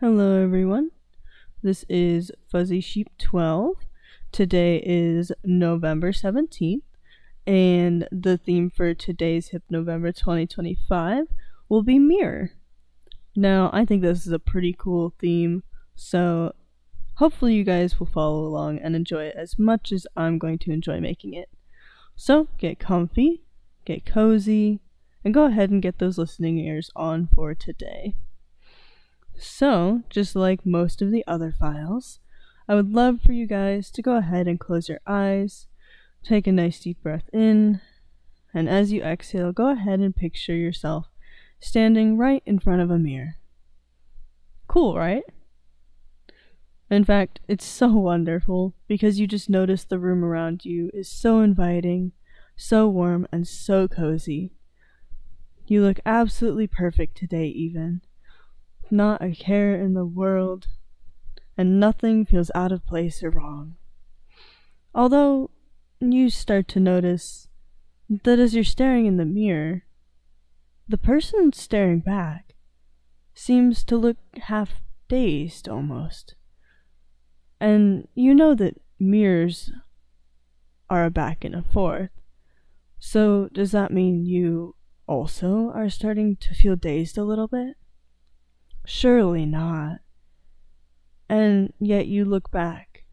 Hello everyone, this is Fuzzy Sheep 12. Today is November 17th, and the theme for today's Hypnovember 2025 will be mirror. Now, I think this is a pretty cool theme, so hopefully you guys will follow along and enjoy it as much as I'm going to enjoy making it. So, get comfy, get cozy, and go ahead and get those listening ears on for today. So, just like most of the other files, I would love for you guys to go ahead and close your eyes, take a nice deep breath in, and as you exhale, go ahead and picture yourself standing right in front of a mirror. Cool, right? In fact, it's so wonderful because you just notice the room around you is so inviting, so warm, and so cozy. You look absolutely perfect today even. Not a care in the world, and nothing feels out of place or wrong. Although you start to notice that as you're staring in the mirror, the person staring back seems to look half dazed almost. And you know that mirrors are a back and a forth. So does that mean you also are starting to feel dazed a little bit? Surely not. And yet you look back,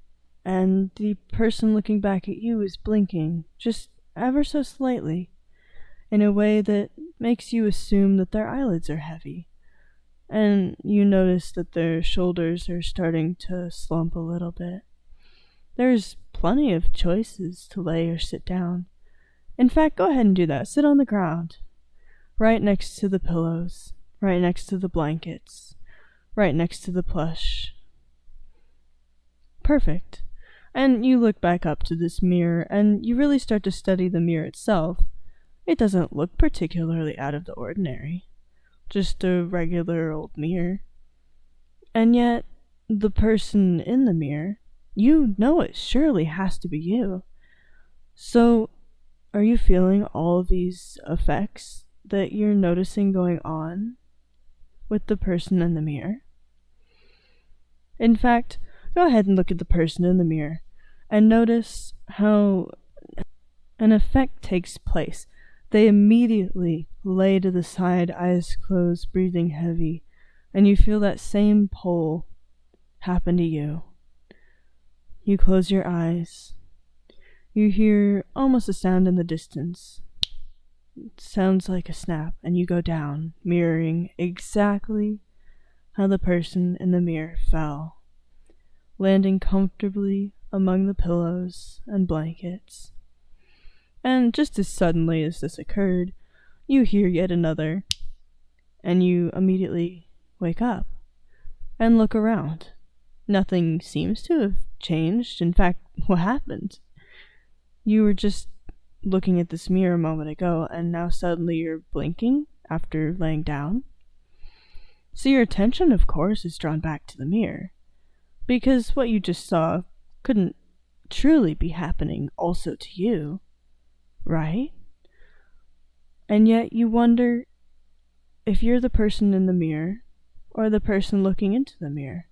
and the person looking back at you is blinking, just ever so slightly, in a way that makes you assume that their eyelids are heavy. And you notice that their shoulders are starting to slump a little bit. There's plenty of choices to lay or sit down. In fact, go ahead and do that. Sit on the ground, right next to the pillows, right next to the blankets, right next to the plush. Perfect. And you look back up to this mirror, and you really start to study the mirror itself. It doesn't look particularly out of the ordinary. Just a regular old mirror. And yet, the person in the mirror, you know it surely has to be you. So, are you feeling all of these effects that you're noticing going on with the person in the mirror? In fact, go ahead and look at the person in the mirror and notice how an effect takes place. They immediately lay to the side, eyes closed, breathing heavy, and you feel that same pull happen to you. You close your eyes. You hear almost a sound in the distance. It sounds like a snap, and you go down, mirroring exactly how the person in the mirror fell, landing comfortably among the pillows and blankets. And just as suddenly as this occurred, you hear yet another, and you immediately wake up and look around. Nothing seems to have changed. In fact, what happened? You were just looking at this mirror a moment ago, and now suddenly you're blinking after laying down. So your attention, of course, is drawn back to the mirror, because what you just saw couldn't truly be happening also to you, right? And yet you wonder if you're the person in the mirror or the person looking into the mirror.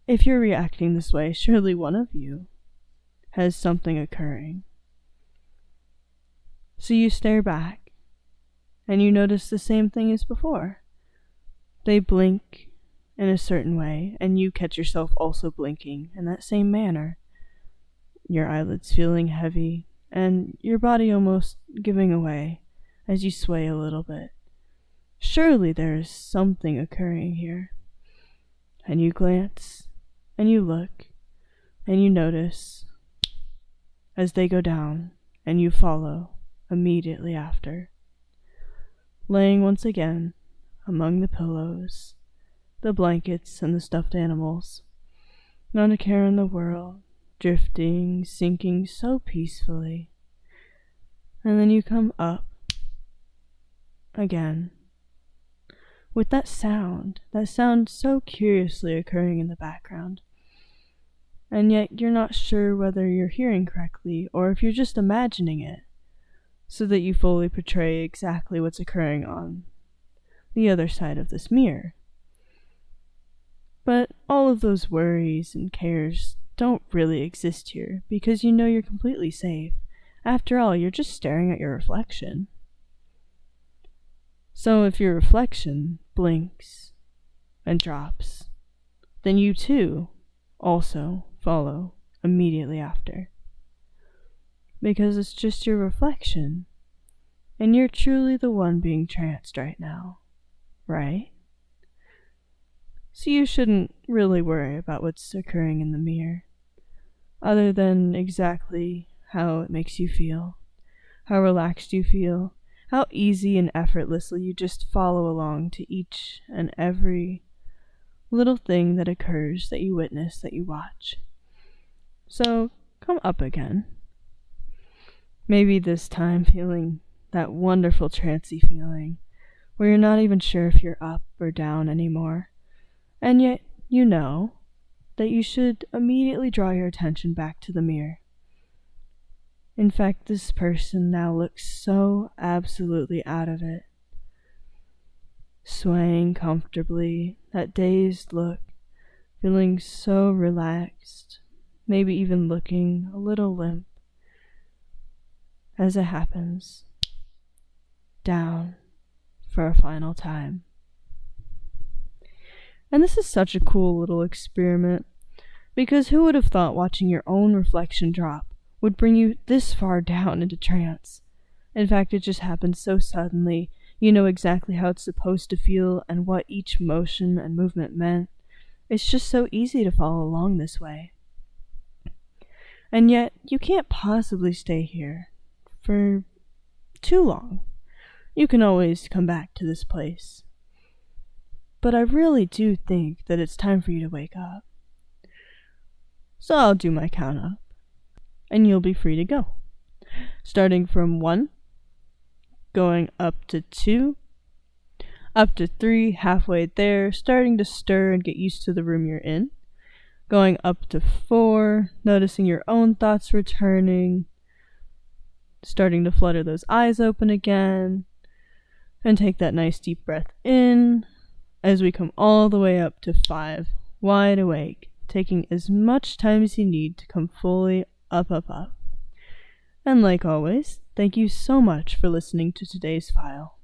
If you're reacting this way, surely one of you has something occurring. So you stare back, and you notice the same thing as before. They blink in a certain way, and you catch yourself also blinking in that same manner. Your eyelids feeling heavy, and your body almost giving away as you sway a little bit. Surely there is something occurring here. And you glance, and you look, and you notice as they go down, and you follow immediately after, laying once again among the pillows, the blankets, and the stuffed animals, not a care in the world, drifting, sinking so peacefully. And then you come up again with that sound so curiously occurring in the background. And yet you're not sure whether you're hearing correctly or if you're just imagining it, so that you fully portray exactly what's occurring on the other side of this mirror. But all of those worries and cares don't really exist here because you know you're completely safe. After all, you're just staring at your reflection. So if your reflection blinks and drops, then you too also follow immediately after. Because it's just your reflection, and you're truly the one being tranced right now, right? So you shouldn't really worry about what's occurring in the mirror, other than exactly how it makes you feel, how relaxed you feel, how easy and effortlessly you just follow along to each and every little thing that occurs, that you witness, that you watch. So come up again. Maybe this time feeling that wonderful trancy feeling where you're not even sure if you're up or down anymore. And yet you know that you should immediately draw your attention back to the mirror. In fact, this person now looks so absolutely out of it, swaying comfortably, that dazed look, feeling so relaxed, maybe even looking a little limp. As it happens, down for a final time. And this is such a cool little experiment, because who would have thought watching your own reflection drop would bring you this far down into trance? In fact, it just happened so suddenly. You know exactly how it's supposed to feel and what each motion and movement meant. It's just so easy to follow along this way. And yet, you can't possibly stay here for too long. You can always come back to this place. But I really do think that it's time for you to wake up. So I'll do my count up, and you'll be free to go. Starting from 1, going up to 2, up to 3, halfway there, starting to stir and get used to the room you're in. Going up to 4, noticing your own thoughts returning, starting to flutter those eyes open again, and take that nice deep breath in as we come all the way up to 5, wide awake, taking as much time as you need to come fully up. And like always, thank you so much for listening to today's file.